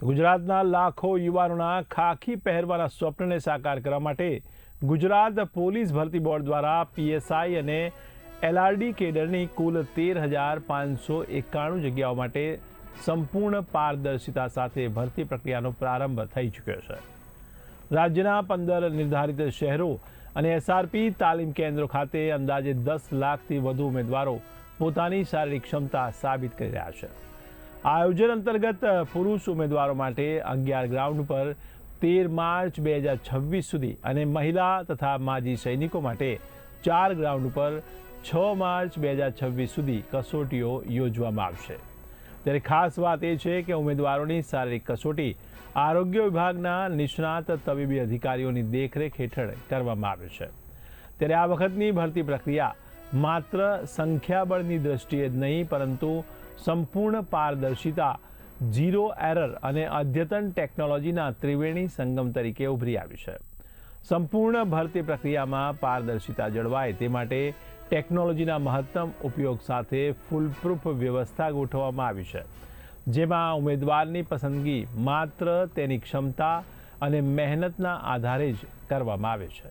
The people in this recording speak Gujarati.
ગુજરાતના લાખો યુવાનોના ખાખી પહેરવાના સ્વપ્નને સાકાર કરવા માટે ગુજરાત પોલીસ ભરતી બોર્ડ દ્વારા પીએસઆઈ અને એલઆરડી કેડરની કુલ 13,591 જગ્યાઓ માટે સંપૂર્ણ પારદર્શિતા સાથે ભરતી પ્રક્રિયાનો પ્રારંભ થઈ ચૂક્યો છે। રાજ્યના 15 નિર્ધારિત શહેરો અને એસઆરપી તાલીમ કેન્દ્રો ખાતે અંદાજે 10 લાખથી વધુ ઉમેદવારો પોતાની શારીરિક ક્ષમતા સાબિત કરી રહ્યા છે। આ આયોજન અંતર્ગત પુરુષ ઉમેદવારો માટે 11 ગ્રાઉન્ડ પર 13 માર્ચ 2026 સુધી અને મહિલા તથા માજી સૈનિકો માટે 4 ગ્રાઉન્ડ પર 6 માર્ચ 2026 સુધી કસોટીઓ યોજવામાં આવશે। ત્યારે ખાસ વાત એ છે કે ઉમેદવારોની શારીરિક કસોટી આરોગ્ય વિભાગના નિષ્ણાત તબીબી અધિકારીઓની દેખરેખ હેઠળ કરવામાં આવે છે। ત્યારે આ વખતની ભરતી પ્રક્રિયા માત્ર સંખ્યાબળની દ્રષ્ટિએ જ નહીં પરંતુ સંપૂર્ણ પારદર્શિતા, ઝીરો એરર અને અદ્યતન ટેકનોલોજીના ત્રિવેણી સંગમ તરીકે ઉભરી આવી છે। સંપૂર્ણ ભરતી પ્રક્રિયામાં પારદર્શિતા જળવાય તે માટે ટેકનોલોજીના મહત્તમ ઉપયોગ સાથે ફૂલપ્રૂફ વ્યવસ્થા ગોઠવવામાં આવી છે, જેમાં ઉમેદવારની પસંદગી માત્ર તેની ક્ષમતા અને મહેનતના આધારે જ કરવામાં આવે છે।